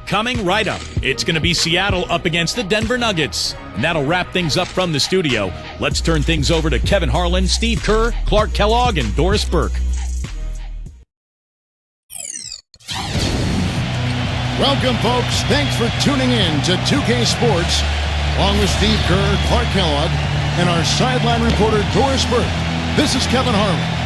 Coming right up, it's going to be Seattle up against the Denver Nuggets. And that'll wrap things up from the studio. Let's turn things over to Kevin Harlan, Steve Kerr, Clark Kellogg, and Doris Burke. Welcome, folks. Thanks for tuning in to 2K Sports, along with Steve Kerr, Clark Kellogg, and our sideline reporter, Doris Burke. This is Kevin Harlan.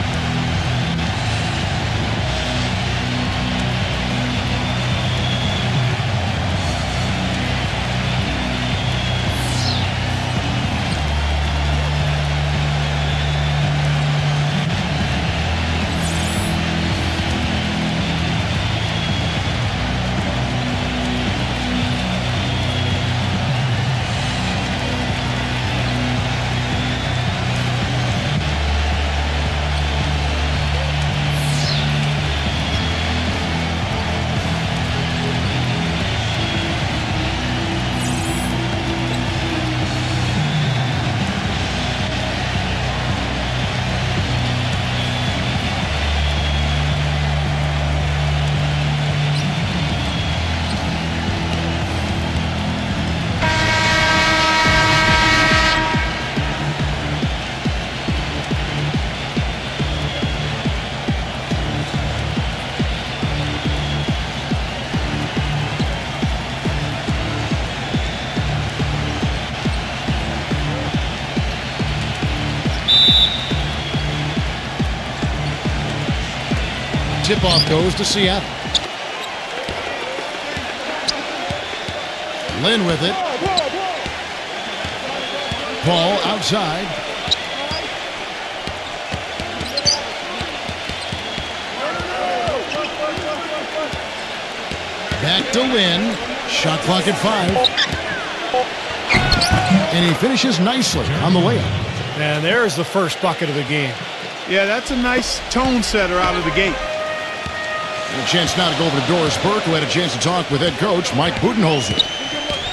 Tip-off goes to Seattle. Lynn with it. Ball outside. Back to Lynn. Shot clock at 5. And he finishes nicely on the layup. And there's the first bucket of the game. Yeah, that's a nice tone setter out of the gate. And a chance now to go over to Doris Burke, who had a chance to talk with head coach Mike Budenholzer.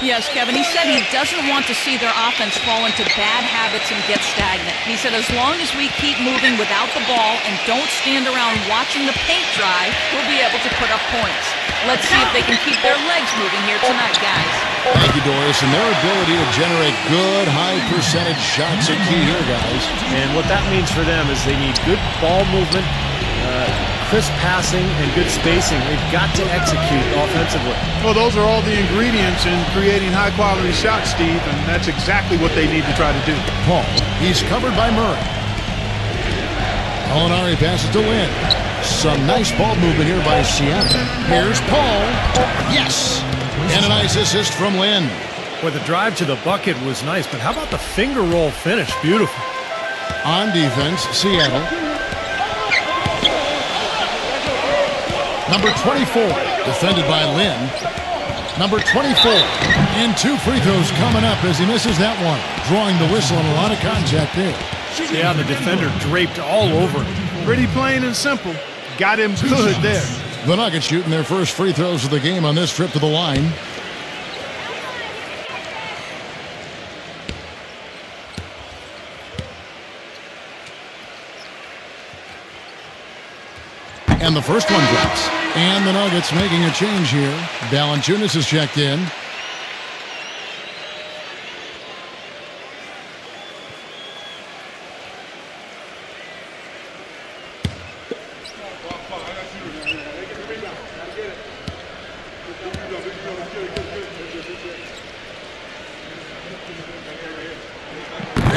Yes, Kevin, he said he doesn't want to see their offense fall into bad habits and get stagnant. He said as long as we keep moving without the ball and don't stand around watching the paint dry, we'll be able to put up points. Let's see if they can keep their legs moving here tonight, guys. Thank you, Doris. And their ability to generate good, high-percentage shots are key here, guys. And what that means for them is they need good ball movement, crisp passing, and good spacing. They've got to execute offensively. Well, those are all the ingredients in creating high-quality shots, Steve, and that's exactly what they need to try to do. Paul, he's covered by Murray. Molinari passes to Lynn. Some nice ball movement here by Seattle. Here's Paul. Yes! And a nice assist from Lynn. Well, the drive to the bucket was nice, but how about the finger roll finish? Beautiful. On defense, Seattle. Number 24, defended by Lynn. Number 24, and 2 free throws coming up as he misses that one. Drawing the whistle and a lot of contact there. Yeah, the defender draped all over him. Pretty plain and simple. Got him good there. The Nuggets shooting their first free throws of the game on this trip to the line. And the first one drops. And the Nuggets making a change here. Valanciunas is checked in.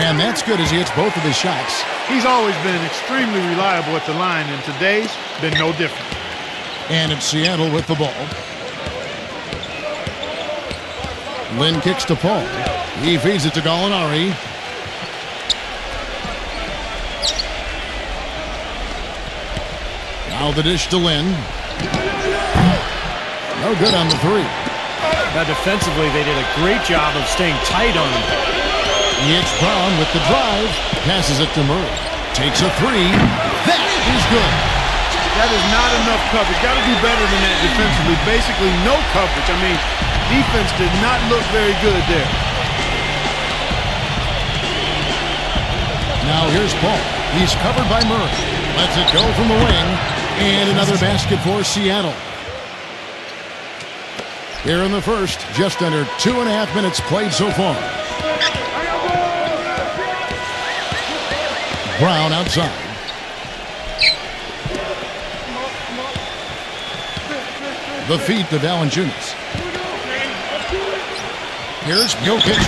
And that's good as he hits both of his shots. He's always been extremely reliable at the line, and today's been no different. And it's Seattle with the ball. Lynn kicks to Paul. He feeds it to Gallinari. Now the dish to Lynn. No good on the 3. Now defensively, they did a great job of staying tight on him. It's Brown with the drive. Passes it to Murray. Takes a 3. That is good. That is not enough coverage. Got to do better than that defensively. Basically no coverage. I mean, defense did not look very good there. Now here's Paul. He's covered by Murray. Lets it go from the wing. And another basket for Seattle. Here in the first, just under 2.5 minutes played so far. Brown outside. The feet to Valanciunas. Here's Jokic.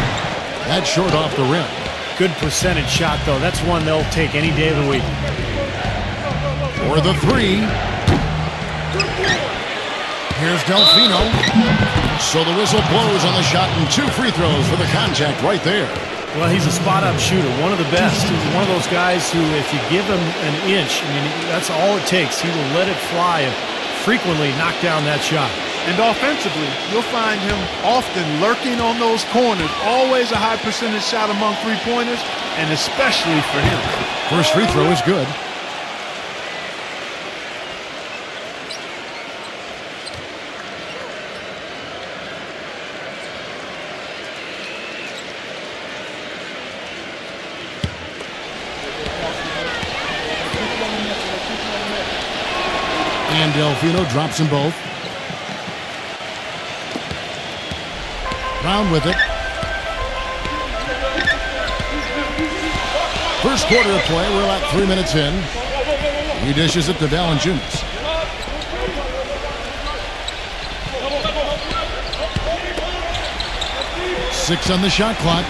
That's short off the rim. Good percentage shot, though. That's one they'll take any day of the week. For the three. Here's Delfino. So the whistle blows on the shot and 2 free throws for the contact right there. Well, he's a spot-up shooter, one of the best. He's one of those guys who, if you give him an inch, I mean, that's all it takes. He will let it fly and frequently knock down that shot. And offensively, you'll find him often lurking on those corners. Always a high percentage shot among three-pointers, and especially for him. First free throw is good. And Delfino drops them both. Brown with it. First quarter of play, we're about 3 minutes in. He dishes it to Valanciunas. Six on the shot clock.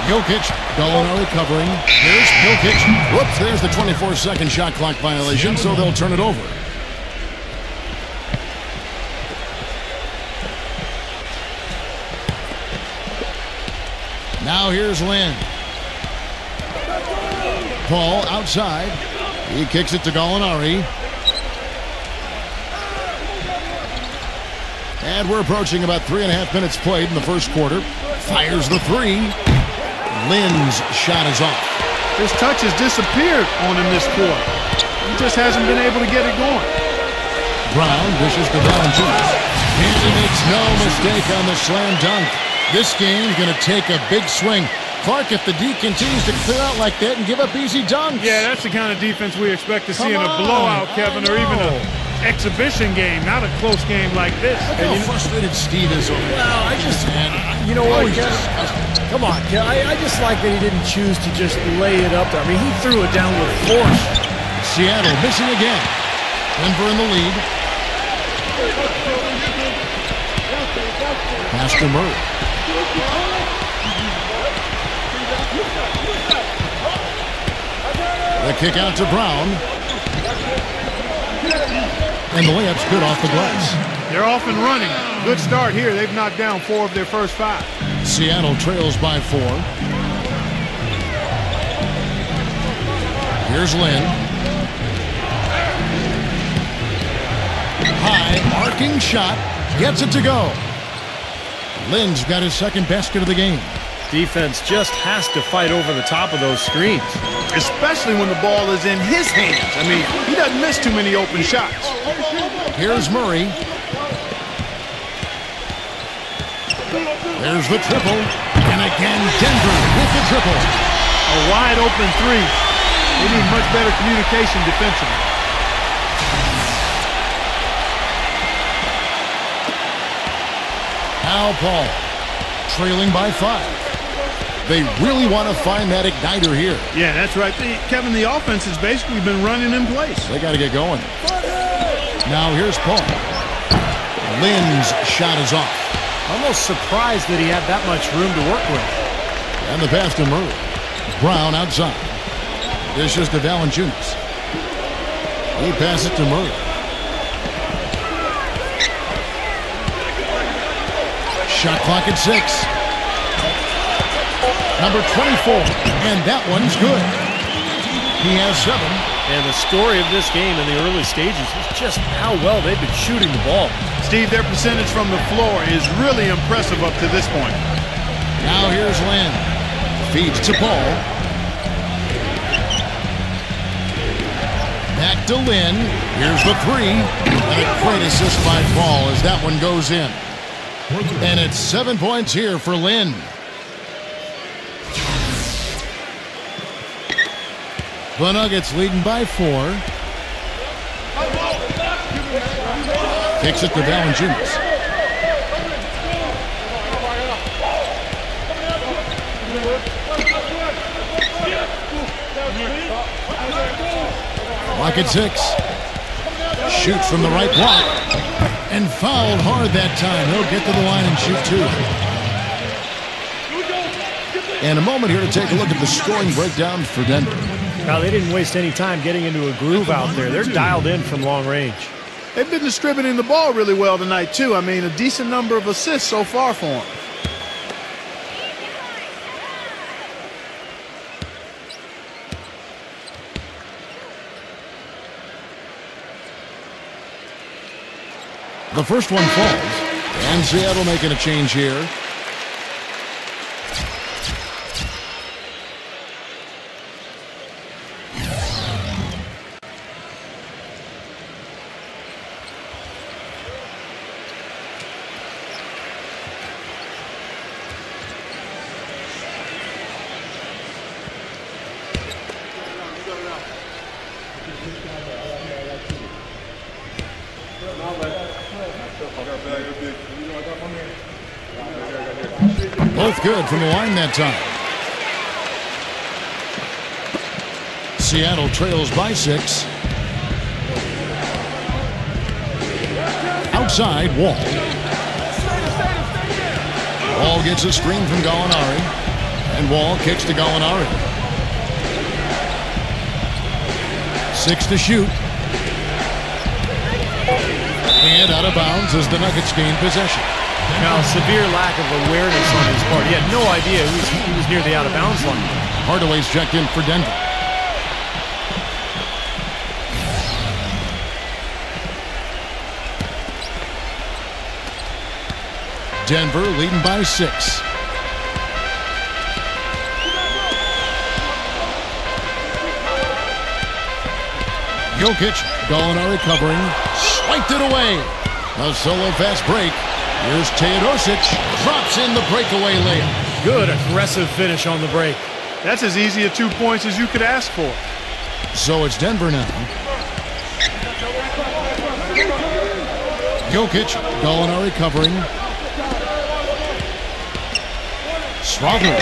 Jokic, Gallinari covering. Here's Jokic. Whoops, there's the 24-second shot clock violation, so they'll turn it over. Now here's Lin. Paul outside. He kicks it to Gallinari. And we're approaching about 3.5 minutes played in the first quarter. Fires the three. Lin's shot is off. His touch has disappeared on him this quarter. He just hasn't been able to get it going. Brown dishes to Valanciunas. And he makes no mistake on the slam dunk. This game is going to take a big swing. Clark, if the D continues to clear out like that and give up easy dunks. Yeah, that's the kind of defense we expect to see in a blowout, Kevin, or even an exhibition game, not a close game like this. Look how frustrated Steve is over there. Well, I just, you know what, Kevin? Come on, Kevin. I just like that he didn't choose to just lay it up there. I mean, he threw it down with force. Seattle missing again. Denver in the lead. Pass to Murray. The kick out to Brown. And the layup's good off the glass. They're off and running. Good start here. They've knocked down 4 of their first 5. Seattle trails by 4. Here's Lin. High arcing shot. Gets it to go. Lin's got his second basket of the game. Defense just has to fight over the top of those screens. Especially when the ball is in his hands. I mean, he doesn't miss too many open shots. Here's Murray. There's the triple. And again, Denver with the triple. A wide open 3. They need much better communication defensively. Now Paul, trailing by 5. They really want to find that igniter here. Yeah, that's right. Kevin, the offense has basically been running in place. They got to get going. Now here's Paul. Lin's shot is off. Almost surprised that he had that much room to work with. And the pass to Murray. Brown outside. Dishes to Valanciunas. He passes to Murray. Shot clock at 6. Number 24. And that one's good. He has 7. And the story of this game in the early stages is just how well they've been shooting the ball. Steve, their percentage from the floor is really impressive up to this point. Now here's Lin. Feeds to Paul. Back to Lin. Here's the 3. And a great assist by Paul as that one goes in. And it's 7 points here for Lin. The Nuggets leading by 4. Kicks it to Valanciunas. Clock at 6. Shoots from the right block. And fouled hard that time. He'll get to the line and shoot 2. And a moment here to take a look at the scoring breakdown for Denver. Now, they didn't waste any time getting into a groove out there. They're dialed in from long range. They've been distributing the ball really well tonight, too. I mean, a decent number of assists so far for them. The first one falls, and Seattle making a change here. Both good from the line that time. Seattle trails by 6. Outside, Wall. Wall gets a screen from Gallinari. And Wall kicks to Gallinari. 6 to shoot. And out of bounds as the Nuggets gain possession. Now, severe lack of awareness on his part. He had no idea he was near the out-of-bounds line. Hardaway's checked in for Denver. Denver leading by 6. Jokic, Gallinari covering, swiped it away. A solo fast break. Here's Teodosic, drops in the breakaway layup. Good aggressive finish on the break. That's as easy a 2 points as you could ask for. So it's Denver now. Jokic, Gallinari covering. Sastre.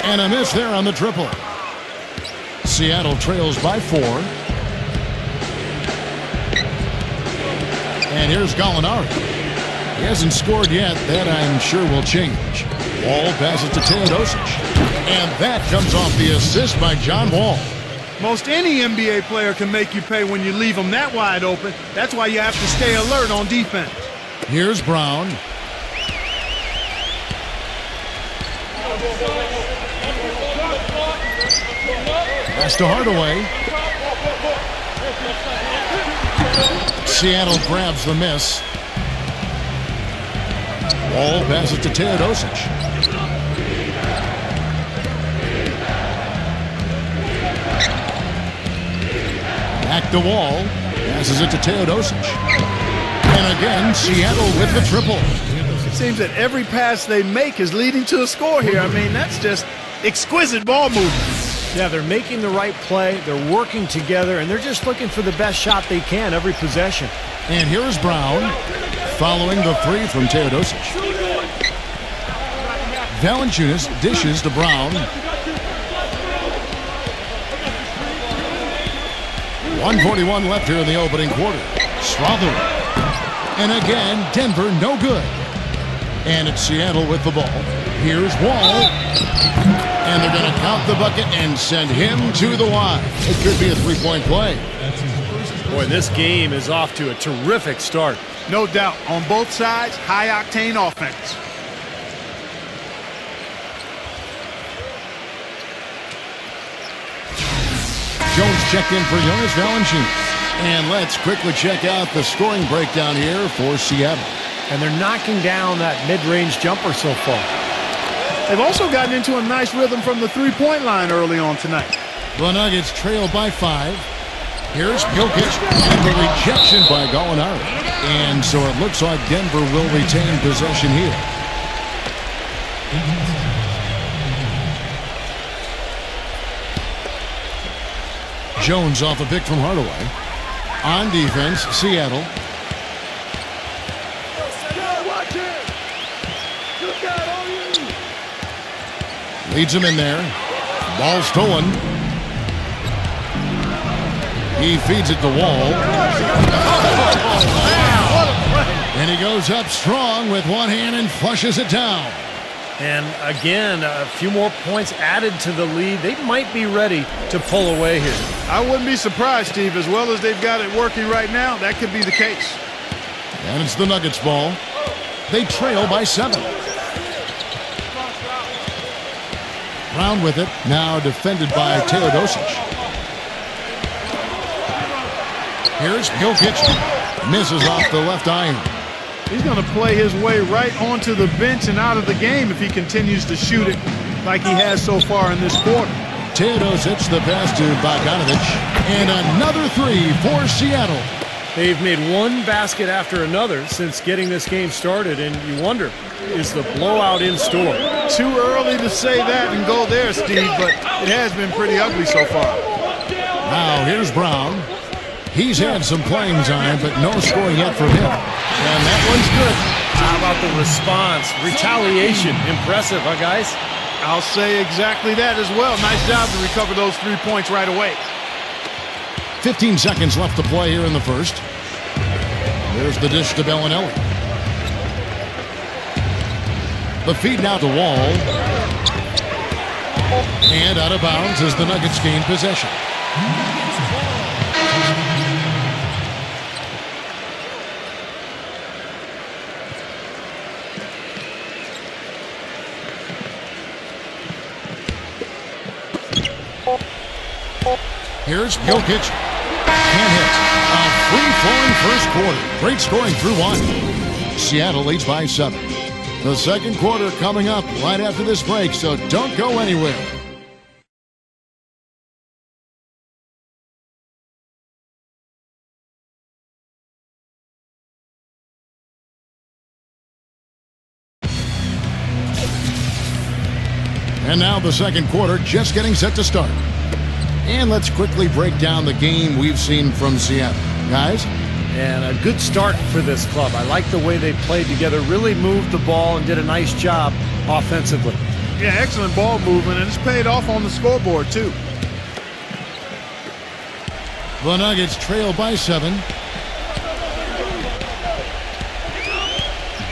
And a miss there on the triple. Seattle trails by 4. And here's Gallinari. He hasn't scored yet. That, I'm sure, will change. Wall passes to Teodosic. And that comes off the assist by John Wall. Most any NBA player can make you pay when you leave them that wide open. That's why you have to stay alert on defense. Here's Brown. Pass to Hardaway. Seattle grabs the miss. Wall passes to Teodosic. Back to Wall. Passes it to Teodosic. And again, Seattle with the triple. It seems that every pass they make is leading to a score here. I mean, that's just exquisite ball movement. Yeah, they're making the right play. They're working together, and they're just looking for the best shot they can every possession. And here's Brown, following the 3 from Teodosic. Valanciunas dishes to Brown. 1:41 left here in the opening quarter. Sastre. And again, Denver no good. And it's Seattle with the ball. Here's Wall. And they're going to count the bucket and send him to the line. It could be a 3-point play. Boy, this game is off to a terrific start. No doubt. On both sides, high-octane offense. Jones checked in for Jonas Valanciunas. And let's quickly check out the scoring breakdown here for Seattle. And they're knocking down that mid-range jumper so far. They've also gotten into a nice rhythm from the three-point line early on tonight. The Nuggets trail by 5. Here's Jokic and the rejection by Gallinari. And so it looks like Denver will retain possession here. Jones off a pick from Hardaway. On defense, Seattle. Leads him in there. Ball stolen. He feeds it to Wall. And he goes up strong with one hand and flushes it down. And again, a few more points added to the lead. They might be ready to pull away here. I wouldn't be surprised, Steve. As well as they've got it working right now, that could be the case. And it's the Nuggets ball. They trail by 7. Brown with it, now defended by Teodosic. Here's Jokic. Misses off the left iron. He's going to play his way right onto the bench and out of the game if he continues to shoot it like he has so far in this quarter. Teodosic, the pass to Bogdanovic. And another 3 for Seattle. They've made one basket after another since getting this game started, and you wonder, is the blowout in store? Too early to say that and go there, Steve, but it has been pretty ugly so far. Now here's Brown. He's had some playing time, but no score yet from him. And that one's good. How about the response? Retaliation. Impressive, huh, guys? I'll say exactly that as well. Nice job to recover those 3 points right away. 15 seconds left to play here in the first. There's the dish to Bellinelli. The feed now to Wall. And out of bounds as the Nuggets gain possession. Here's Jokic. Can't hit. A free-flowing first quarter. Great scoring through 1. Seattle leads by 7. The second quarter coming up right after this break, so don't go anywhere. And now the second quarter just getting set to start. And let's quickly break down the game we've seen from Seattle. Guys? And a good start for this club. I like the way they played together, really moved the ball and did a nice job offensively. Yeah, excellent ball movement, and it's paid off on the scoreboard, too. The Nuggets trail by 7.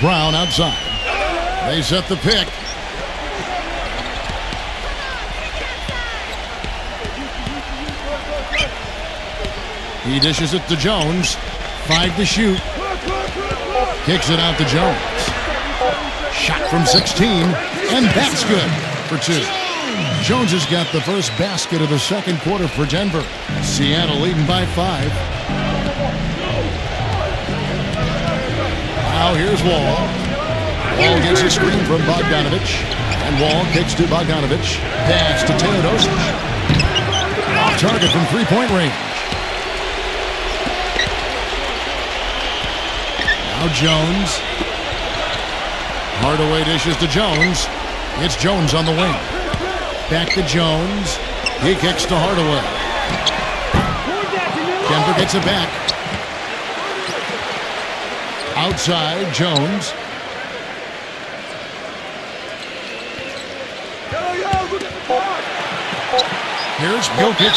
Brown outside. They set the pick. He dishes it to Jones. 5 to shoot. Kicks it out to Jones. Shot from 16. And that's good for 2. Jones has got the first basket of the second quarter for Denver. Seattle leading by 5. Now here's Wall. Wall gets a screen from Bogdanovic. And Wall kicks to Bogdanovic. Pass to Teodosic. Off target from three-point range. Now Jones. Hardaway dishes to Jones. It's Jones on the wing. Back to Jones. He kicks to Hardaway. Denver gets it back. Outside, Jones. Here's Jokic.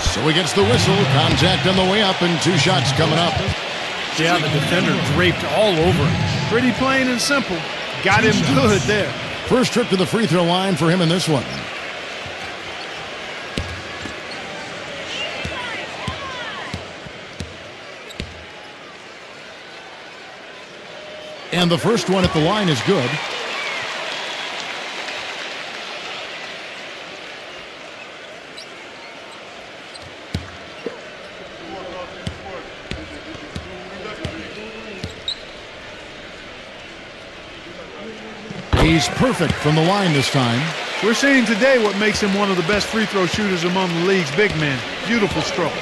So he gets the whistle. Contact on the way up and 2 shots coming up. Yeah, the defender draped all over him. Pretty plain and simple. Got him good there. First trip to the free throw line for him in this one. And the first one at the line is good. He's perfect from the line this time. We're seeing today what makes him one of the best free throw shooters among the league's big men. Beautiful stroke.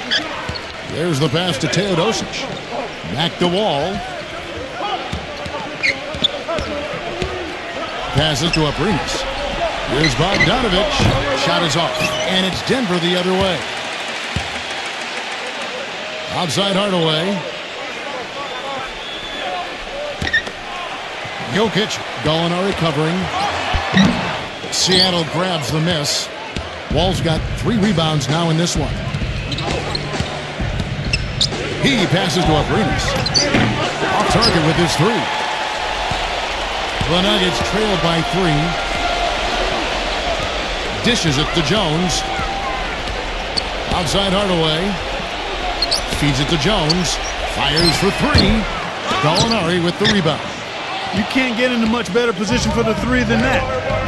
There's the pass to Teodosic. Back to Wall. Passes to Aprinas. Here's Bogdanovic. Shot is off. And it's Denver the other way. Outside Hardaway. Jokic, Gallinari covering. Seattle grabs the miss. Wall's got 3 rebounds now in this one. He passes to Abrinas. Off target with his 3. The Nuggets trail by 3. Dishes it to Jones. Outside Hardaway. Feeds it to Jones. Fires for 3. Gallinari with the rebound. You can't get into much better position for the 3 than that.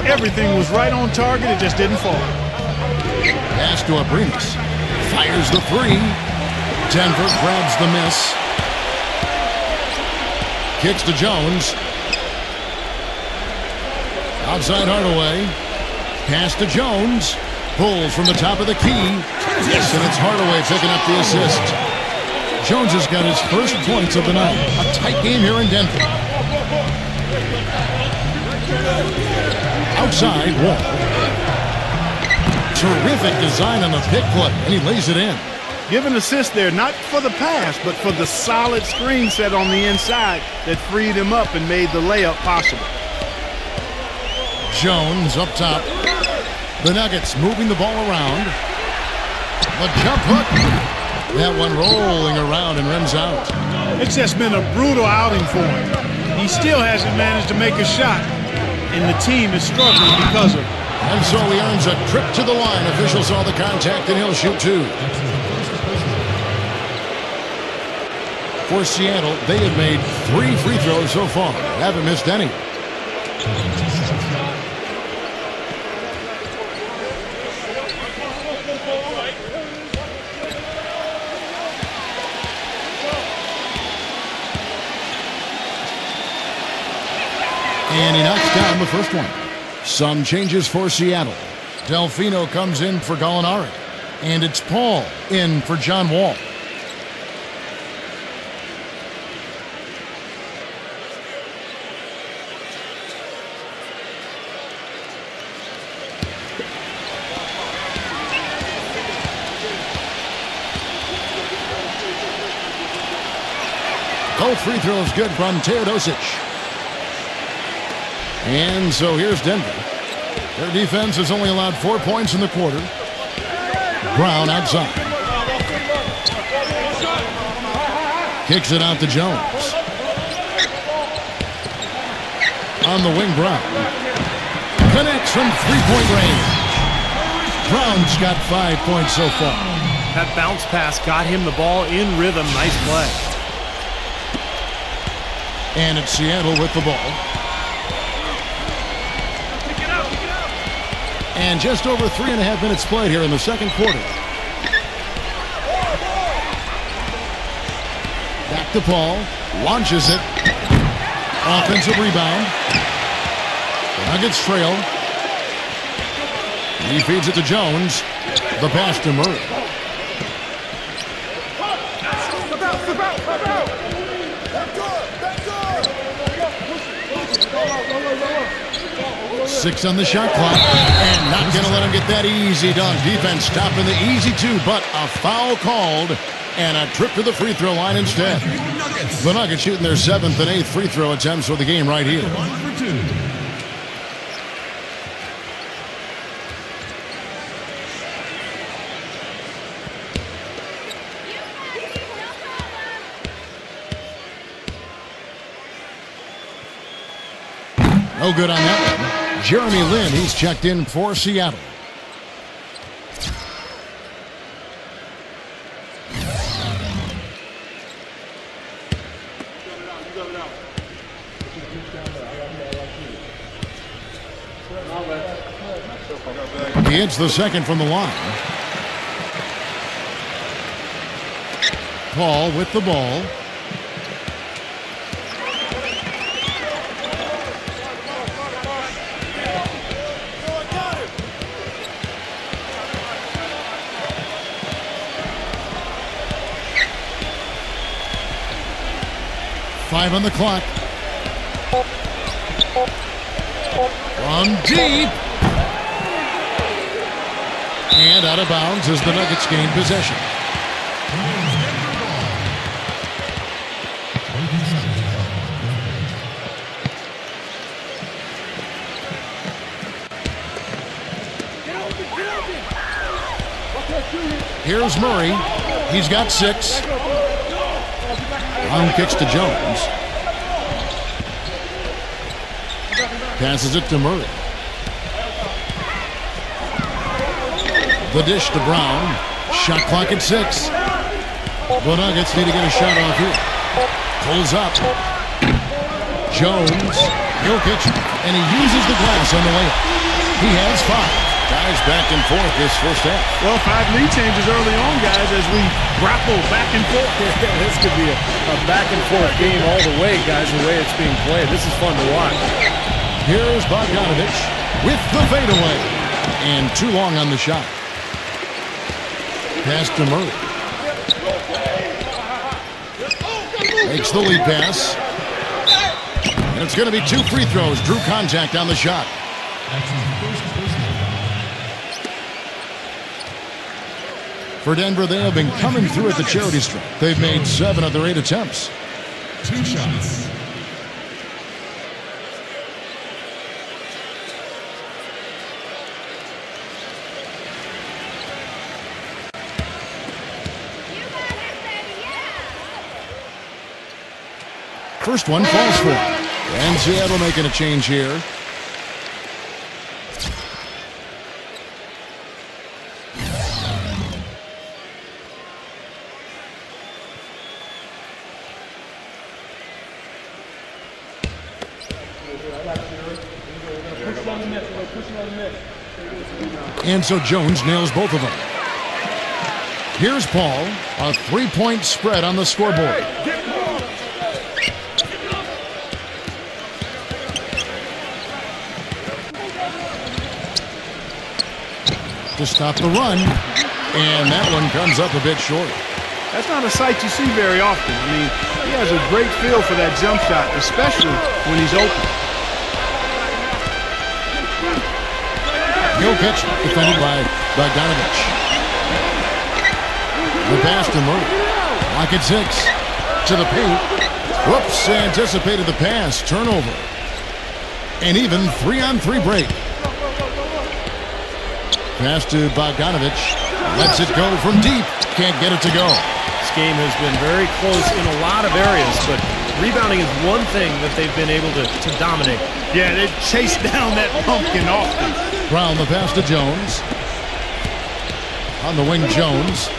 Everything was right on target. It just didn't fall. Pass to Abrinas. Fires the 3. Denver grabs the miss. Kicks to Jones. Outside Hardaway. Pass to Jones. Pulls from the top of the key. Yes, and it's Hardaway picking up the assist. Jones has got his first points of the night. A tight game here in Denver. Outside, Wall. Terrific design on the pick play, and he lays it in. Give an assist there, not for the pass, but for the solid screen set on the inside that freed him up and made the layup possible. Jones up top. The Nuggets moving the ball around. The jump hook. That one rolling around and rims out. It's just been a brutal outing for him. He still hasn't managed to make a shot, and the team is struggling because of it. And so he earns a trip to the line. Officials saw the contact, and he'll shoot 2. For Seattle, they have made 3 free throws so far. Haven't missed any. And he knocks down the first one. Some changes for Seattle. Delfino comes in for Gallinari. And it's Paul in for John Wall. Both free throws good from Teodosic. And so here's Denver. Their defense has only allowed 4 points in the quarter. Brown outside. Kicks it out to Jones. On the wing, Brown. Connects from 3-point range. Brown's got 5 points so far. That bounce pass got him the ball in rhythm. Nice play. And it's Seattle with the ball. And just over 3.5 minutes played here in the second quarter. Back to Paul. Launches it. Offensive rebound. The Nuggets trail. He feeds it to Jones. The pass to Murray. Six on the shot clock, and not going to let him get that easy dunk. Defense stopping the easy 2, but a foul called, and a trip to the free throw line instead. The Nuggets shooting their 7th and 8th free throw attempts for the game right here. No good on that one. Jeremy Lin, he's checked in for Seattle. He hits the second from the line. Paul with the ball. Five on the clock. From deep. And out of bounds as the Nuggets gain possession. Here's Murray. He's got 6. Brown kicks to Jones. Passes it to Murray. The dish to Brown. Shot clock at 6. The Nuggets need to get a shot off here. Pulls up. Jones. Jokic. And he uses the glass on the layup. He has 5. Guys back and forth this first half. Well, 5 lead changes early on, guys, as we grapple back and forth. This could be a back and forth game all the way, guys, the way it's being played. This is fun to watch. Here's Bogdanovich with the fadeaway. And too long on the shot. Pass to Murray. Makes the lead pass. And it's going to be 2 free throws. Drew contact on the shot. For Denver, they have been coming through at the charity stripe. They've made 7 of their 8 attempts. 2 shots. First one falls for him. And Seattle making a change here. And so Jones nails both of them. Here's Paul. A 3-point spread on the scoreboard. To stop the run. And that one comes up a bit short. That's not a sight you see very often. I mean, he has a great feel for that jump shot, especially when he's open. Jokic, defended by Bogdanovich. The pass to Murray. Lock at 6. To the paint. Whoops, anticipated the pass. Turnover. And even 3-on-3 break. Pass to Bogdanovich. Lets it go from deep. Can't get it to go. This game has been very close in a lot of areas, but rebounding is one thing that they've been able to dominate. Yeah, they chase down that pumpkin often. Brown the pass to Jones. On the wing, Jones.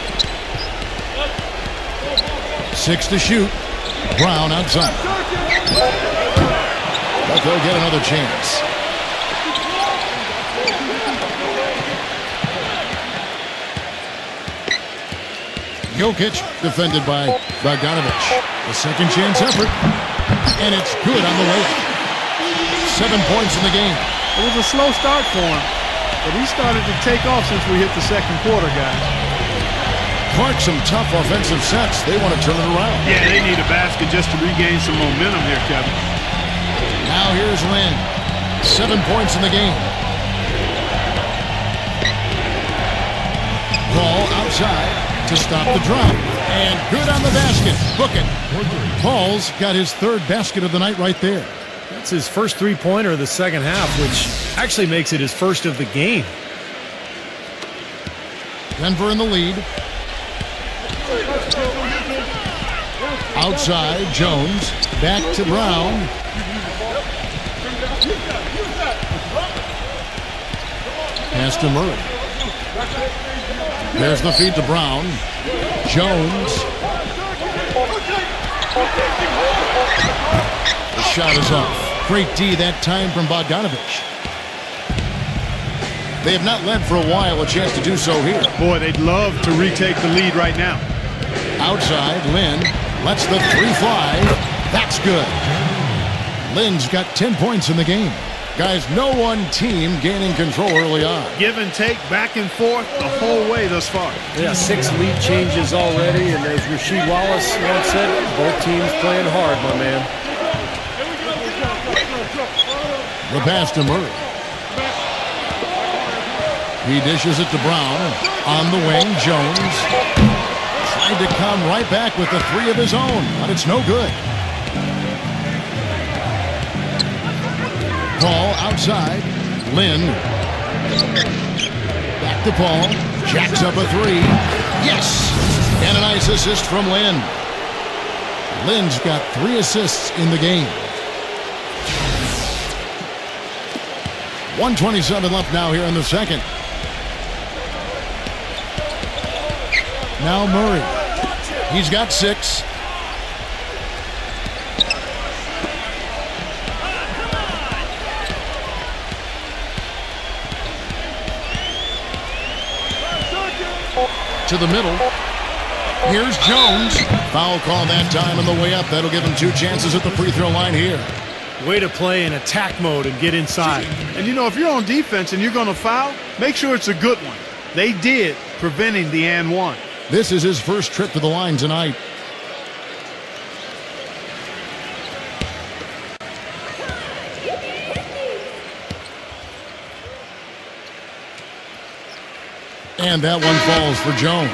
6 to shoot. Brown outside. But they'll get another chance. Jokic defended by Bogdanovich. A second chance effort. And it's good on the way. 7 points in the game. It was a slow start for him, but he started to take off since we hit the second quarter, guys. Clark, some tough offensive sets. They want to turn it around. Yeah, they need a basket just to regain some momentum here, Kevin. Now here's Lynn. 7 points in the game. Ball outside to stop the drop. And good on the basket. Book it. Paul's got his 3rd basket of the night right there. That's his first 3-pointer of the second half, which actually makes it his first of the game. Denver in the lead. Outside, Jones. Back to Brown. Pass to Murray. There's the feed to Brown. Jones. The shot is off. Great D that time from Bogdanovich. They have not led for a while. A chance to do so here. Boy, they'd love to retake the lead right now. Outside, Lynn lets the 3 fly. That's good. Lynn's got 10 points in the game. Guys, no one team gaining control early on. Give and take, back and forth, the whole way thus far. Yeah, 6 lead changes already, and as Rasheed Wallace once said, both teams playing hard, my man. The pass to Murray. He dishes it to Brown. On the wing, Jones. Tried to come right back with the 3 of his own, but it's no good. Paul outside. Lynn. Back to Paul. Jacks up a 3. Yes! And a nice assist from Lynn. Lynn's got 3 assists in the game. 1:27 left now here in the second. Now Murray. He's got 6. To the middle. Here's Jones. Foul call that time on the way up. That'll give him 2 chances at the free throw line here. Way to play in attack mode and get inside. And, you know, if you're on defense and you're going to foul, make sure it's a good one. They did, preventing the and one. This is his first trip to the line tonight. And that one falls for Jones.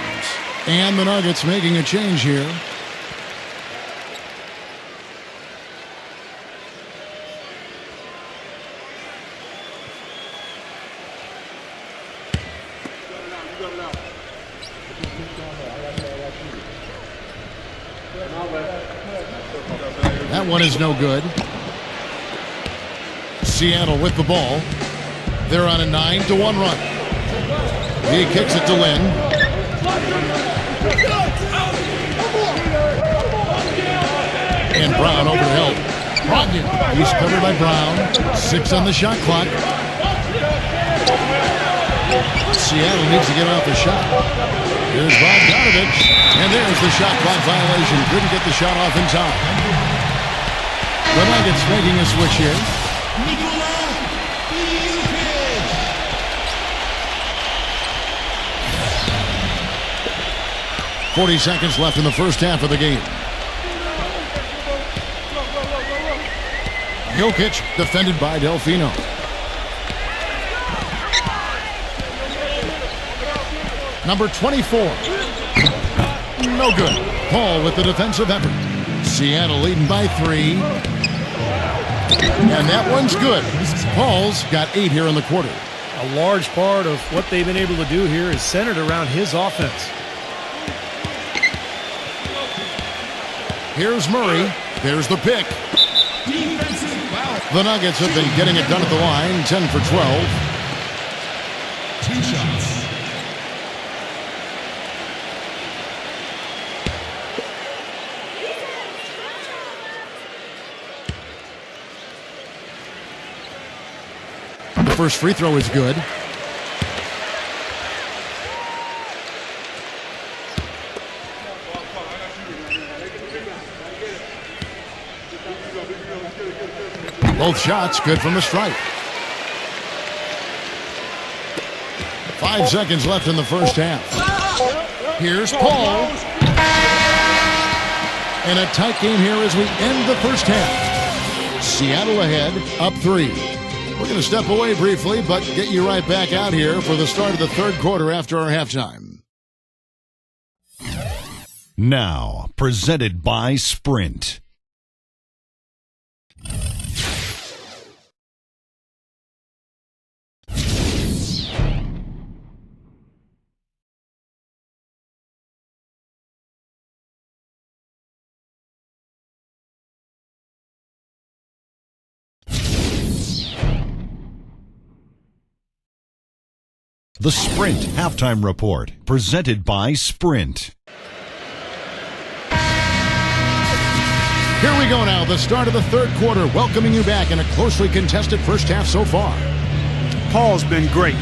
And the Nuggets making a change here. That one is no good. Seattle with the ball. They're on a 9-1 run. He kicks it to Lynn. And Brown over to help. Brogdon. He's covered by Brown. 6 on the shot clock. Seattle needs to get off the shot. Here's Bogdanovich. And there's the shot clock violation. Couldn't get the shot off in time. The Nuggets making a switch here. 40 seconds left in the first half of the game. Jokic defended by Delfino. Number 24. No good. Paul with the defensive effort. Seattle leading by 3. And that one's good. Paul's got 8 here in the quarter. A large part of what they've been able to do here is centered around his offense. Here's Murray. There's the pick. The Nuggets have been getting it done at the line. 10 for 12. 2 shots. The first free throw is good. Both shots good from the stripe. 5 seconds left in the first half. Here's Paul. And a tight game here as we end the first half. Seattle ahead, up 3. We're going to step away briefly, but get you right back out here for the start of the third quarter after our halftime. Now, presented by Sprint. The Sprint Halftime Report, presented by Sprint. Here we go now, the start of the third quarter, welcoming you back in a closely contested first half so far. Paul's been great.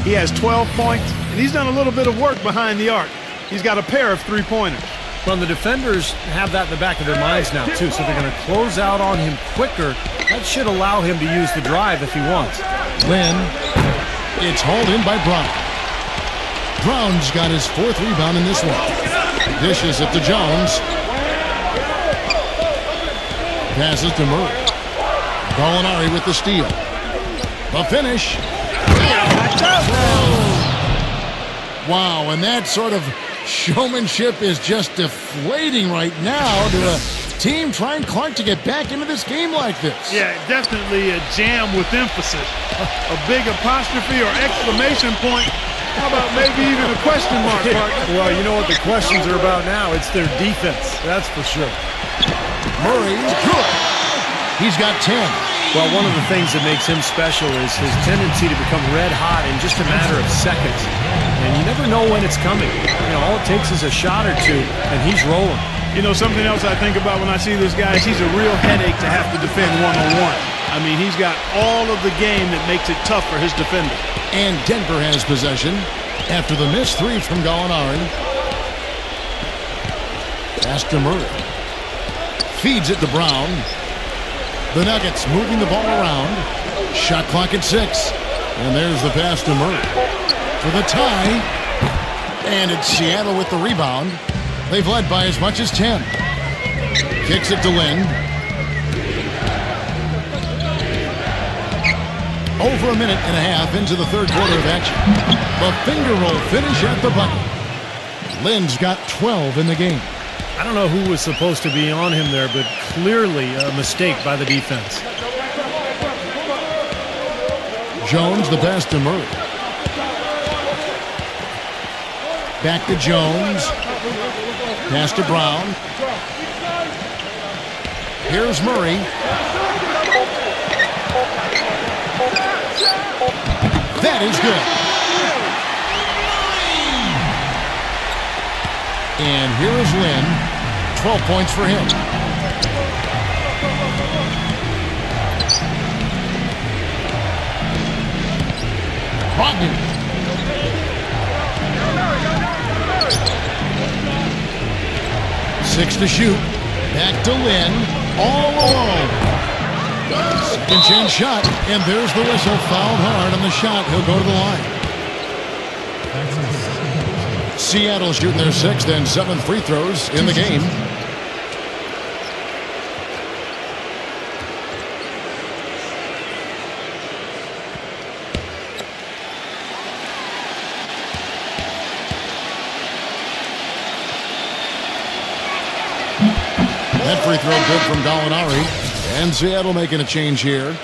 He has 12 points, and he's done a little bit of work behind the arc. He's got a pair of 3-pointers. Well, the defenders have that in the back of their minds now, too, so they're going to close out on him quicker. That should allow him to use the drive if he wants. Lynn, it's hauled in by Brown. Brown's got his 4th rebound in this one. Dishes it to Jones. Passes to Murray. Gallinari with the steal. The finish. Wow, and that sort of showmanship is just deflating right now to a team trying Clark to get back into this game like this. Yeah, definitely a jam with emphasis. A big apostrophe or exclamation point How about maybe even a question mark, partner? Well, you know what the questions are about now. It's their defense, that's for sure. Murray, good. He's got 10. Well, one of the things that makes him special is his tendency to become red hot in just a matter of seconds. And you never know when it's coming. You know, all it takes is a shot or two, and he's rolling. You know, something else I think about when I see this guy is he's a real headache to have to defend one-on-one. I mean, he's got all of the game that makes it tough for his defender. And Denver has possession after the missed three from Gallinari. Pass to Murray. Feeds it to Brown. The Nuggets moving the ball around. Shot clock at 6. And there's the pass to Murray for the tie. And it's Seattle with the rebound. They've led by as much as 10. Kicks it to Lynn. Over a minute and a half into the third quarter of action. The finger roll finish at the bucket. Lynn's got 12 in the game. I don't know who was supposed to be on him there, but clearly a mistake by the defense. Jones, the pass to Murray. Back to Jones. Pass to Brown. Here's Murray. That is good. And here is Lynn. 12 points for him. Rodney. Six to shoot. Back to Lynn. All alone. Second chance shot. And there's the whistle. Fouled hard on the shot. He'll go to the line. Seattle shooting their 6th and 7th free throws in the game. That free throw good from Gallinari. And Seattle making a change here.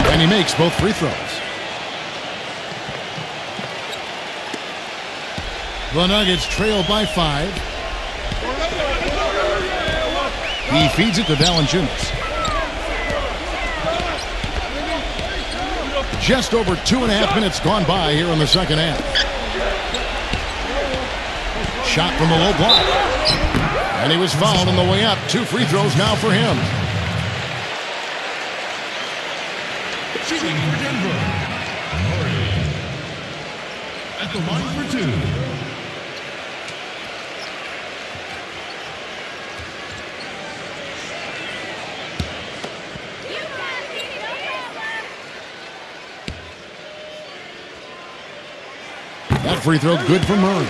And he makes both free throws. The Nuggets trail by 5. He feeds it to Valanciunas. Just over 2.5 minutes gone by here in the second half. Shot from the low block. And he was fouled on the way up. 2 free throws now for him. Shooting for Denver. Murray. At the line for 2. That free throw good for Murray.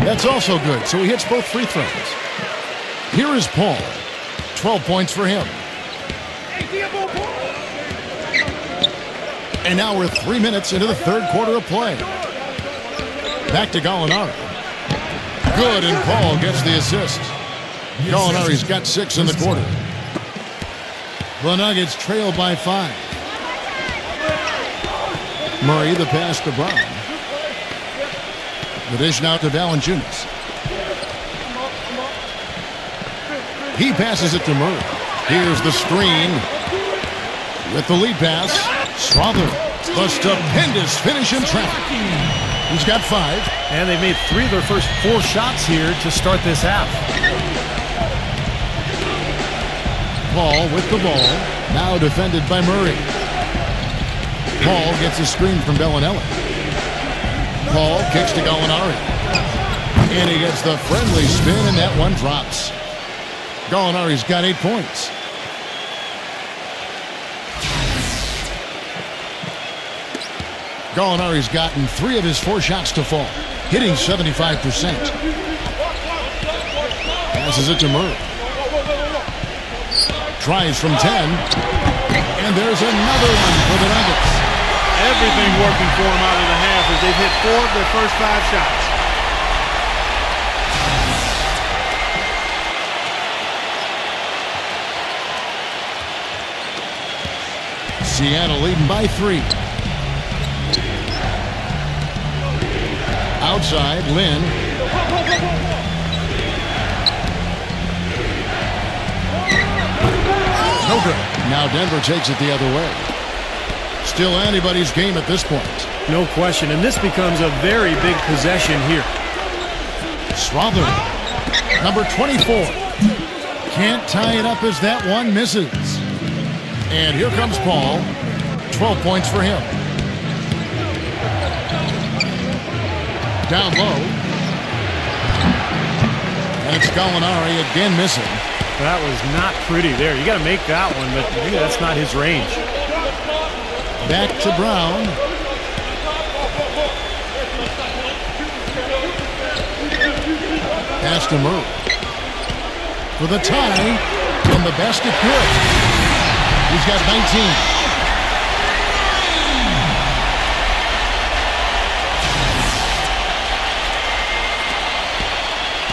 That's also good, so he hits both free throws. Here is Paul. 12 points for him. And now we're 3 minutes into the third quarter of play. Back to Gallinari. Good, and Paul gets the assist. Gallinari's got 6 in the quarter. The Nuggets trail by 5. Murray, the pass to Brown. The dish now to Valanciunas. He passes it to Murray. Here's the screen. With the lead pass, Sastre. The stupendous finish in traffic. He's got 5. And they've made 3 of their first 4 shots here to start this half. Paul with the ball. Now defended by Murray. Paul gets a screen from Bellinelli. Paul kicks to Gallinari. And he gets the friendly spin, and that one drops. Gallinari's got 8 points. Gallinari's gotten 3 of his 4 shots to fall, hitting 75%. Passes it to Murray. Tries from 10. And there's another one for the Nuggets. Everything working for them out of the half as they've hit 4 of their first 5 shots. Seattle leading by 3. Outside, Lynn. No good. Now Denver takes it the other way. Still anybody's game at this point. No question, and this becomes a very big possession here. Strother, number 24. Can't tie it up as that one misses. And here comes Paul. 12 points for him. Down low. That's Gallinari again missing. That was not pretty there. You got to make that one, but maybe that's not his range. Back to Brown. Pass to Murray. For the tie, from the best it could. He's got 19.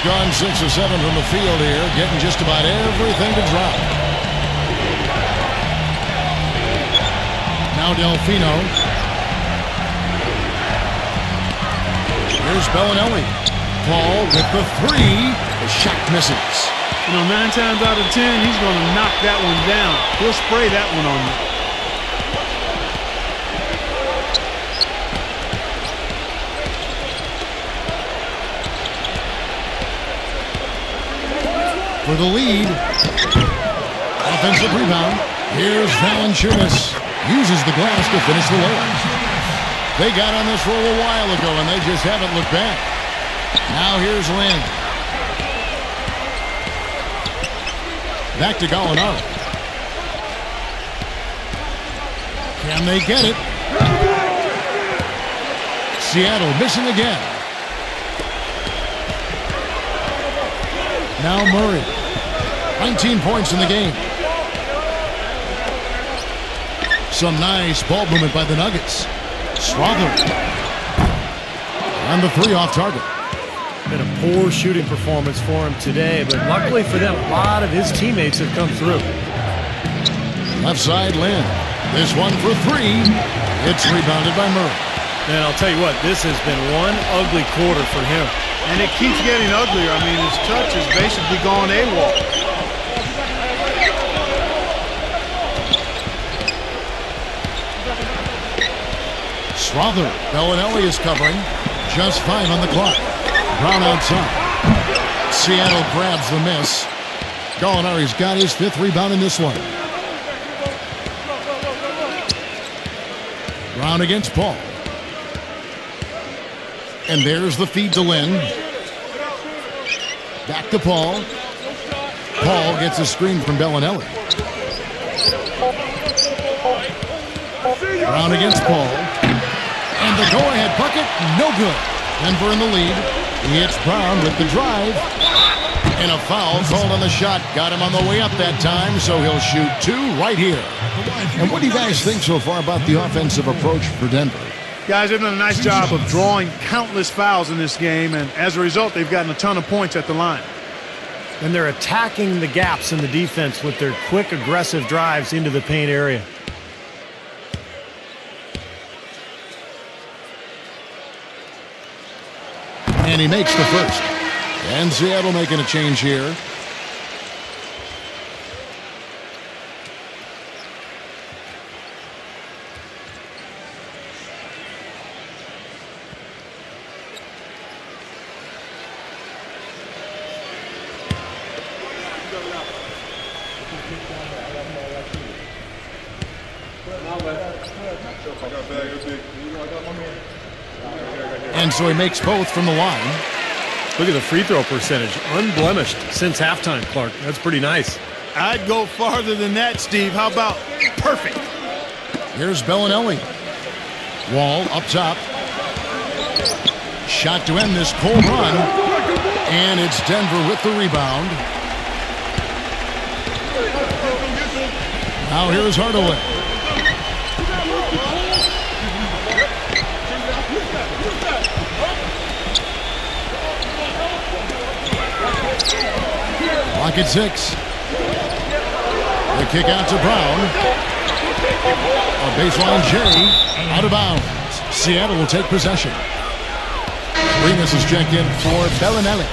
Gone 6 or 7 from the field here, getting just about everything to drop. Now Delfino. Here's Bellinelli. Paul with the 3. The shot misses. You know, 9 times out of 10, he's going to knock that one down. He'll spray that one on you. For the lead. Offensive rebound. Here's Valanciunas. Uses the glass to finish the layup. They got on this roll a while ago, and they just haven't looked back. Now here's Lynn. Back to Gallinari. Can they get it? Seattle missing again. Now Murray. 19 points in the game. Some nice ball movement by the Nuggets. Strother. And the 3 off target. Been a poor shooting performance for him today, but luckily for them, a lot of his teammates have come through. Left side, Lynn. This one for 3. It's rebounded by Murray. And I'll tell you what, this has been one ugly quarter for him. And it keeps getting uglier. I mean, his touch has basically gone AWOL. Strother. Bellinelli is covering. Just 5 on the clock. Brown outside. Seattle grabs the miss. Gallinari's got his 5th rebound in this one. Brown against Paul. And there's the feed to Lynn. Back to Paul. Paul gets a screen from Bellinelli. Brown against Paul. And the go-ahead bucket, no good. Denver in the lead. He hits Brown with the drive. And a foul called on the shot. Got him on the way up that time, so he'll shoot 2 right here. And what do you guys think so far about the offensive approach for Denver? Guys, they've done a nice job of drawing countless fouls in this game, and as a result, they've gotten a ton of points at the line. And they're attacking the gaps in the defense with their quick, aggressive drives into the paint area. And he makes the first. And Seattle making a change here. And so he makes both from the line. Look at the free throw percentage. Unblemished since halftime, Clark. That's pretty nice. I'd go farther than that, Steve. How about perfect? Here's Bellinelli. Wall up top. Shot to end this cold run. And it's Denver with the rebound. Now here's Hardaway. Clock at 6. The kick out to Brown. A baseline J. Out of bounds. Seattle will take possession. Remus is checked in for Bellinelli.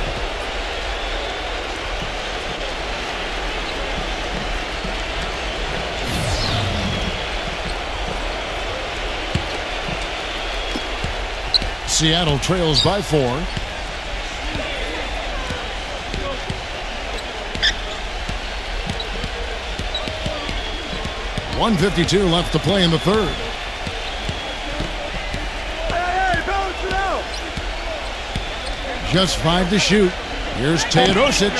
Seattle trails by 4. .152 left to play in the third. Just 5 to shoot. Here's Teodosic.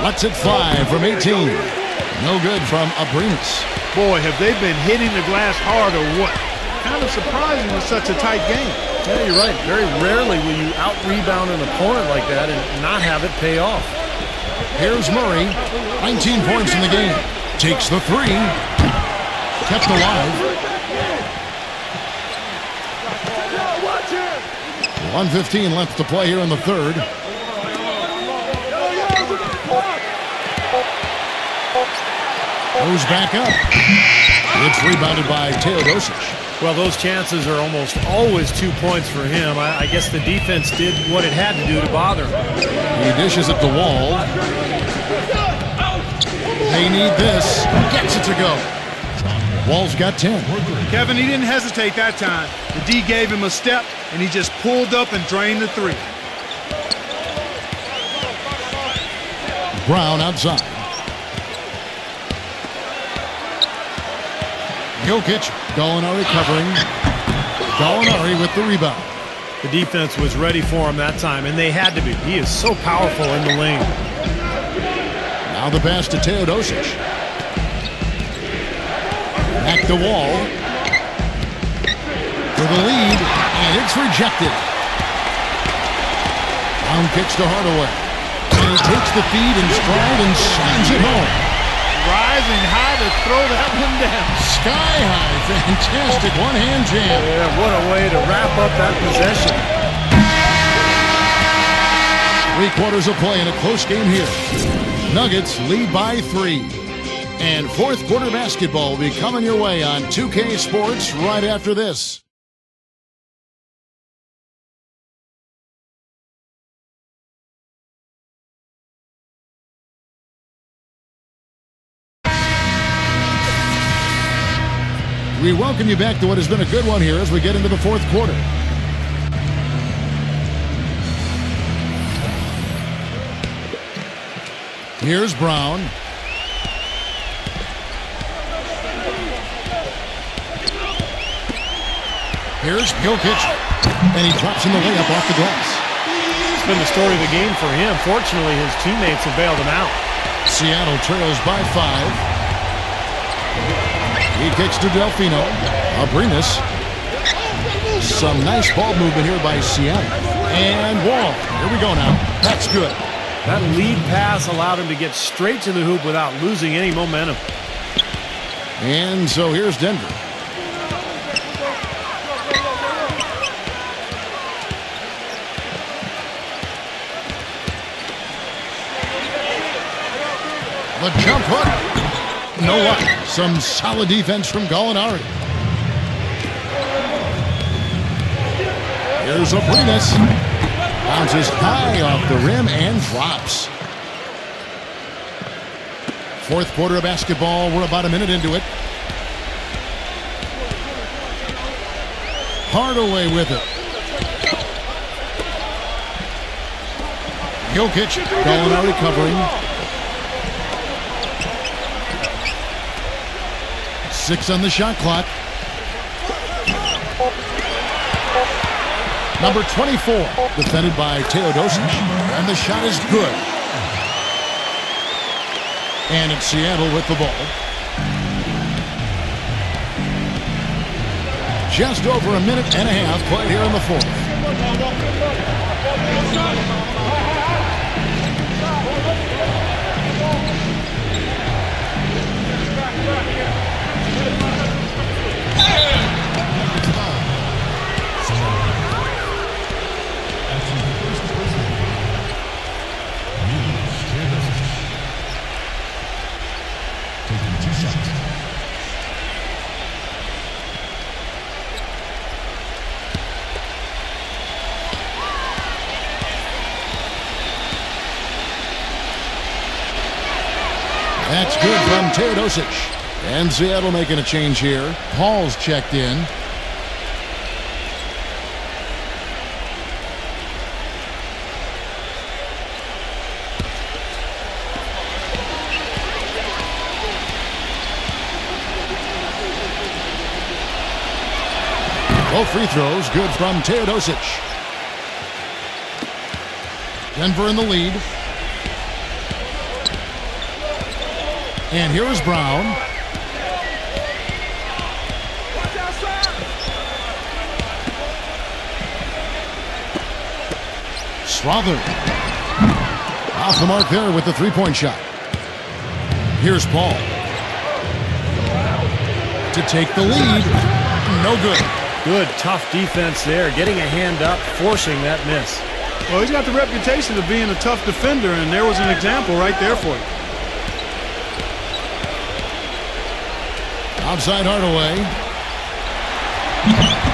Lets it fly from 18. No good from Abrinas. Boy, have they been hitting the glass hard or what? Kind of surprising with such a tight game. Yeah, you're right. Very rarely will you out-rebound an opponent like that and not have it pay off. Here's Murray. 19 points in the game. Takes the 3. Kept alive. 1:15 left to play here in the third. Goes back up. It's rebounded by Teodosic. Well, those chances are almost always 2 points for him. I guess the defense did what it had to do to bother him. He dishes at the wall. They need this. Gets it to go. Wall's got 10. Kevin, he didn't hesitate that time. The D gave him a step, and he just pulled up and drained the 3. Brown outside. Jokic, Gallinari covering. Gallinari with the rebound. The defense was ready for him that time, and they had to be. He is so powerful in the lane. Now the pass to Teodosic. Back the wall. For the lead, and it's rejected. Brown kicks to Hardaway. And he takes the feed in stride and shines it home. Rising high to throw that one down. Sky high, fantastic one-hand jam. Yeah, what a way to wrap up that possession. 3 quarters of play in a close game here. Nuggets lead by 3. And fourth quarter basketball will be coming your way on 2K Sports right after this. We welcome you back to what has been a good one here as we get into the fourth quarter. Here's Brown. Here's Jokic. And he drops in the layup off the glass. It's been the story of the game for him. Fortunately, his teammates have bailed him out. Seattle trails by 5. He kicks to Delfino. Abrinas. Some nice ball movement here by Seattle. And Wall. Here we go now. That's good. That lead pass allowed him to get straight to the hoop without losing any momentum. And so here's Denver. The jump hook. No luck. Some solid defense from Gallinari. Here's Abrinas. Bounces high off the rim and drops. Fourth quarter of basketball. We're about a minute into it. Hardaway with it. Jokic. Gallinari covering. 6 on the shot clock. Number 24, defended by Teodosic. And the shot is good. And it's Seattle with the ball. Just over a minute and a half played here in the fourth. That's good from Teodosic. And Seattle making a change here. Paul's checked in. Both free throws good from Teodosic. Denver in the lead. And here is Brown. Strother. Off the mark there with the three-point shot. Here's Paul. To take the lead. No good. Good, tough defense there. Getting a hand up, forcing that miss. Well, he's got the reputation of being a tough defender, and there was an example right there for you. Outside Hardaway.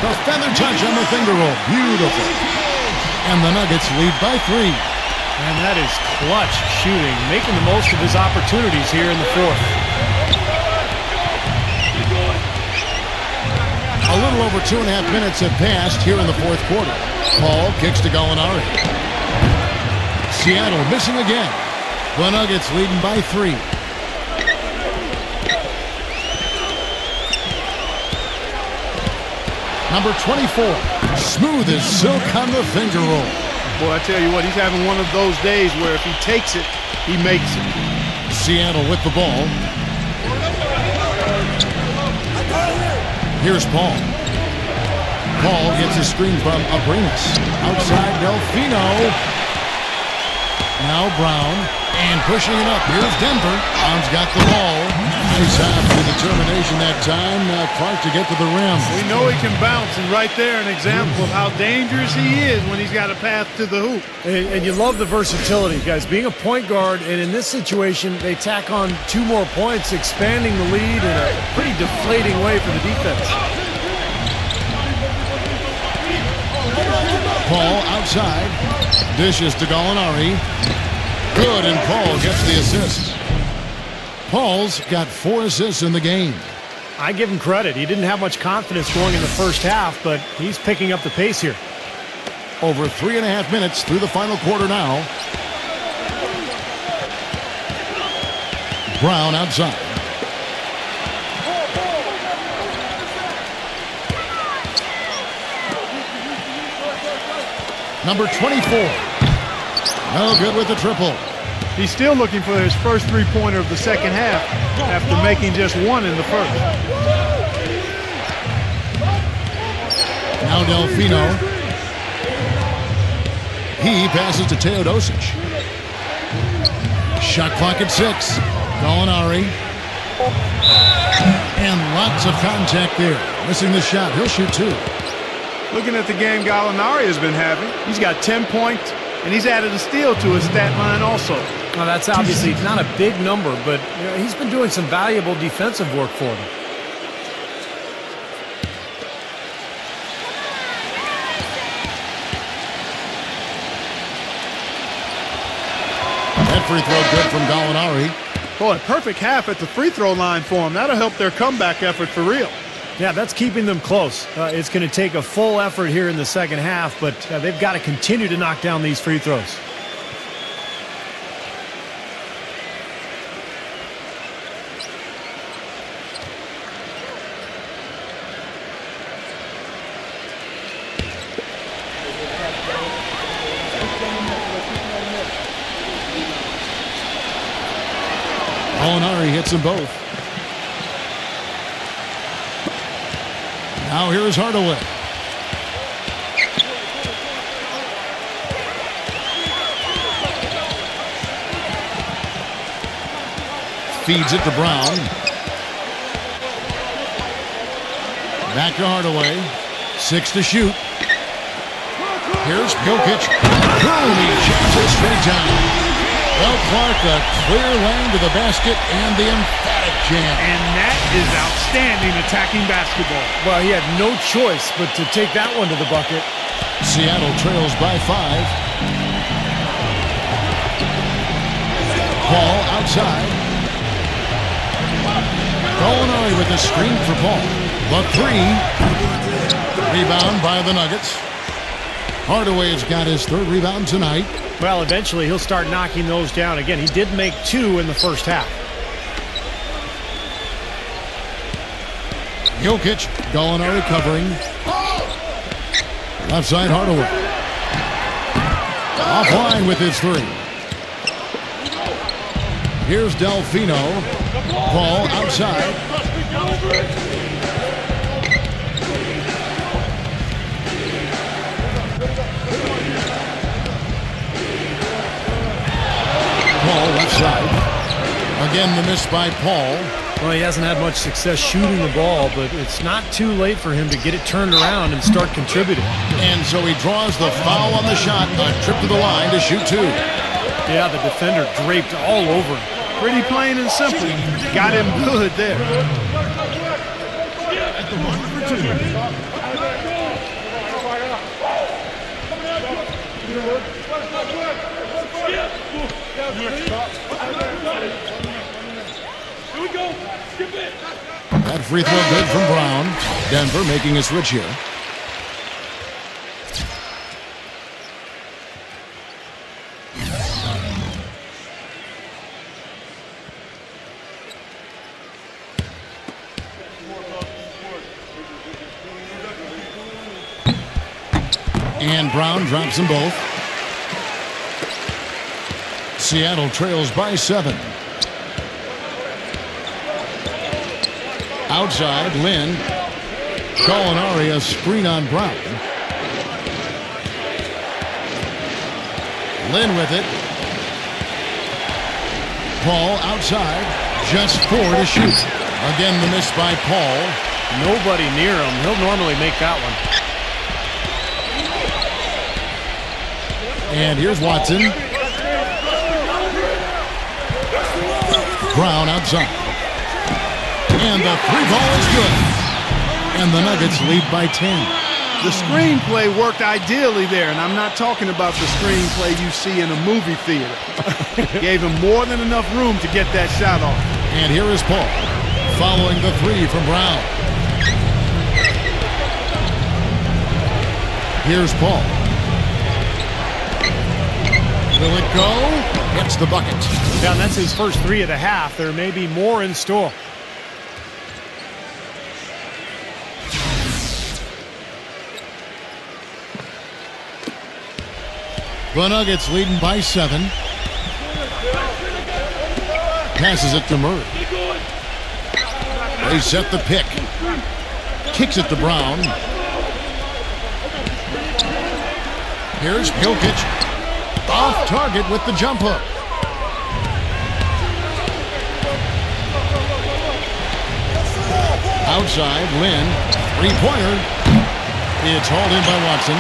The feather touch on the finger roll. Beautiful. And the Nuggets lead by 3. And that is clutch shooting, making the most of his opportunities here in the fourth. A little over 2.5 minutes have passed here in the fourth quarter. Paul kicks to Gallinari. Seattle missing again. The Nuggets leading by 3. Number 24, smooth as silk on the finger roll. Boy, I tell you what, he's having one of those days where if he takes it, he makes it. Seattle with the ball. Here's Paul. Paul gets a screen from Abrinas. Outside Delfino. Now Brown. And pushing it up. Here's Denver. Brown's got the ball. Nice half with determination that time. Now Clark to get to the rim. We know he can bounce, and right there an example of how dangerous he is when he's got a path to the hoop. And you love the versatility, guys. Being a point guard, and in this situation, they tack on 2 more points, expanding the lead in a pretty deflating way for the defense. Paul outside. Dishes to Gallinari. Good, and Paul gets the assist. Paul's got 4 assists in the game. I give him credit. He didn't have much confidence going in the first half, but he's picking up the pace here. Over 3.5 minutes through the final quarter now. Brown outside. Number 24. No good with the triple. He's still looking for his first three-pointer of the second half after making just 1 in the first. Now Delfino. He passes to Teodosic. Shot clock at 6. Gallinari. And lots of contact there. Missing the shot. He'll shoot 2. Looking at the game Gallinari has been having, he's got 10 points, and he's added a steal to his stat line also. Well, that's obviously not a big number, but he's been doing some valuable defensive work for them. That free throw good from Gallinari. Boy, perfect half at the free throw line for him. That'll help their comeback effort for real. Yeah, that's keeping them close. It's going to take a full effort here in the second half, but they've got to continue to knock down these free throws. Gallinari hits them both. Now here's Hardaway. Feeds it to Brown. Back to Hardaway. 6 to shoot. Here's Jokic. Boom! He jams it straight down. Well, Clark, a clear lane to the basket and the emphatic jam. And that is outstanding attacking basketball. Well, he had no choice but to take that one to the bucket. Seattle trails by 5. Paul outside. Molinari with the screen for Paul. The 3. Rebound by the Nuggets. Hardaway has got his 3rd rebound tonight. Well, eventually he'll start knocking those down again. He did make 2 in the first half. Jokic, Molinari covering. Left side, Hardaway. Offline with his 3. Here's Delfino. Paul outside. Paul left side. Again, the miss by Paul. Well, he hasn't had much success shooting the ball, but it's not too late for him to get it turned around and start contributing. And so he draws the foul on the shot, a trip to the line to shoot 2. Yeah, the defender draped all over him. Pretty plain and simple. Got him good there. At the line for 2. That free throw good from Brown. Denver making a switch here. And Brown drops them both. Seattle trails by 7. Outside, Lynn. Molinari, a screen on Brown. Lynn with it. Paul outside. Just 4 to shoot. Again, the miss by Paul. Nobody near him. He'll normally make that one. And here's Watson. Brown outside. And the 3 ball is good. And the Nuggets lead by 10. The screenplay worked ideally there, and I'm not talking about the screenplay you see in a movie theater. Gave him more than enough room to get that shot off. And here is Paul, following the 3 from Brown. Here's Paul. Will it go? Hits the bucket. Yeah, and that's his first 3 of the half. There may be more in store. The Nuggets leading by 7. Passes it to Murray. They set the pick. Kicks it to Brown. Here's Jokic. Off target with the jump hook. Outside, Lynn. 3-pointer. It's hauled in by Watson.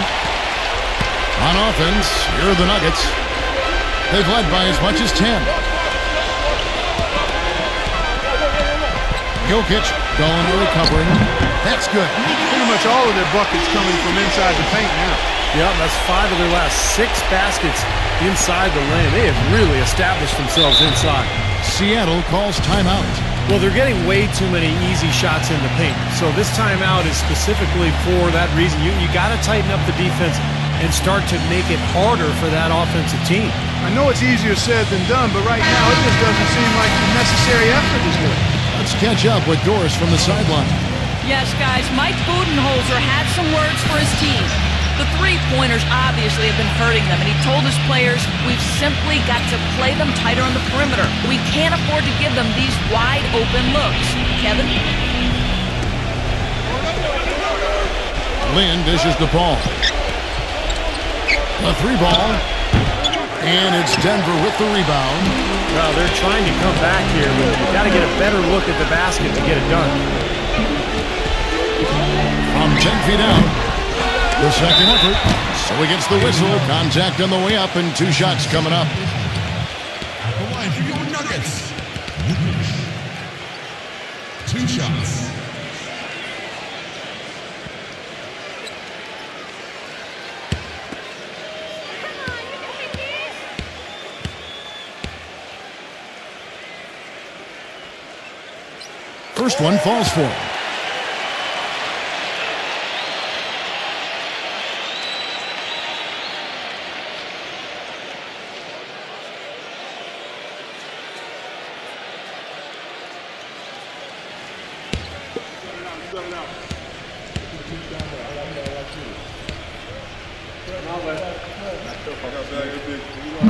On offense, here are the Nuggets. They've led by as much as 10. Jokic, Molinari recovering. That's good. Pretty much all of their buckets coming from inside the paint now. Yeah, that's 5 of their last 6 baskets inside the lane. They have really established themselves inside. Seattle calls timeout. Well, they're getting way too many easy shots in the paint. So this timeout is specifically for that reason. You got to tighten up the defense and start to make it harder for that offensive team. I know it's easier said than done, but right now it just doesn't seem like the necessary effort is there. Let's catch up with Doris from the sideline. Yes, guys, Mike Budenholzer had some words for his team. The 3-pointers obviously have been hurting them, and he told his players, we've simply got to play them tighter on the perimeter. We can't afford to give them these wide-open looks. Kevin? Lynn dishes to Paul. A 3-ball. And it's Denver with the rebound. Well, they're trying to come back here, but you've got to get a better look at the basket to get it done. From 10 feet out, the second effort. So he gets the whistle. Contact on the way up, and 2 shots coming up. At the line for your Nuggets. 2 shots. First one falls for him.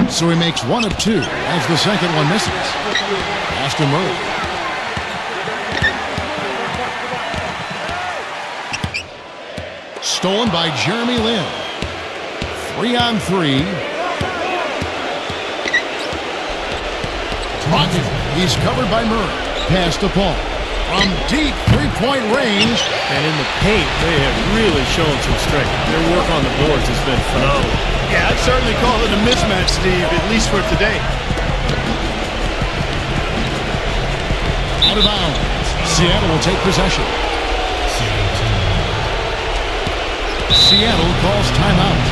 So he makes 1 of 2 as the second one misses. Pass to Murray. Stolen by Jeremy Lin. 3-on-3. He's covered by Murray. Pass to Paul. From deep 3-point range. And in the paint, they have really shown some strength. Their work on the boards has been phenomenal. Yeah, I'd certainly call it a mismatch, Steve, at least for today. Out of bounds. Seattle will take possession. Seattle calls timeout.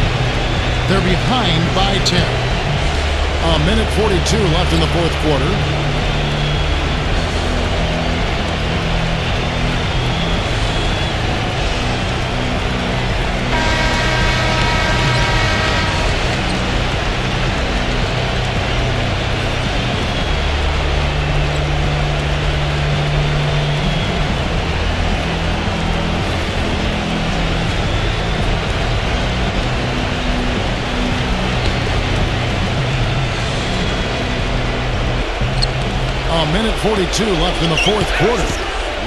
They're behind by 10. A minute 42 left in the fourth quarter. A minute 42 left in the fourth quarter.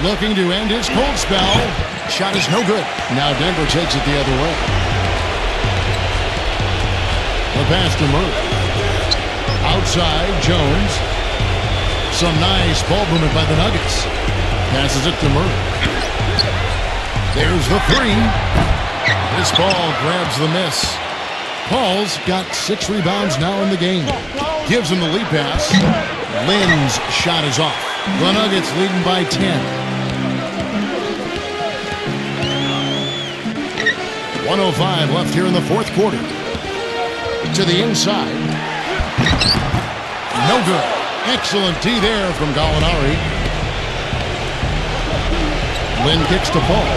Looking to end his cold spell. Shot is no good. Now Denver takes it the other way. The pass to Murray. Outside, Jones. Some nice ball movement by the Nuggets. Passes it to Murray. There's the 3. This ball grabs the miss. Paul's got 6 rebounds now in the game. Gives him the lead pass. Lynn's shot is off. The Nuggets leading by 10. 1:05 left here in the fourth quarter. To the inside. No good. Excellent D there from Gallinari. Lynn kicks to Paul.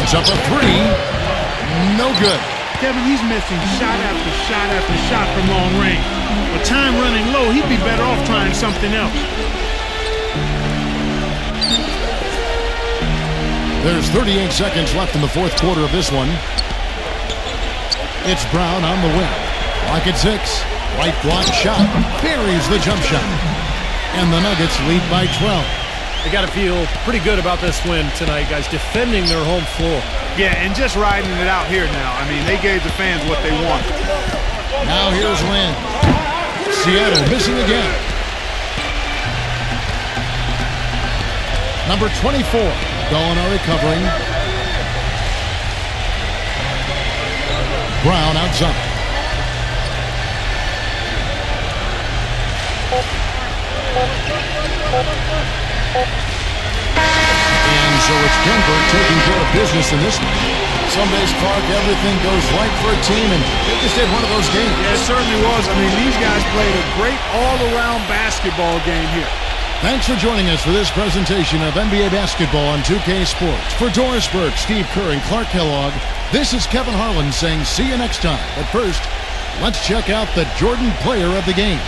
It's up a 3. No good. Kevin, he's missing shot after shot after shot from long range. With time running low, he'd be better off trying something else. There's 38 seconds left in the fourth quarter of this one. It's Brown on the wing. Clock at 6. Right block shot. Buries the jump shot. And the Nuggets lead by 12. They got to feel pretty good about this win tonight, guys, defending their home floor. Yeah, and just riding it out here now. I mean, they gave the fans what they want. Now here's Lynn. Seattle missing again. Number 24, Gallinari covering. Brown outside. And so it's Denver taking care of business in this one. Some days, Clark, everything goes right for a team, and they just had one of those games. Yeah, it certainly was. I mean, these guys played a great all-around basketball game here. Thanks for joining us for this presentation of NBA basketball on 2K Sports. For Doris Burke, Steve Kerr, and Clark Kellogg, this is Kevin Harlan saying see you next time. But first, let's check out the Jordan player of the game.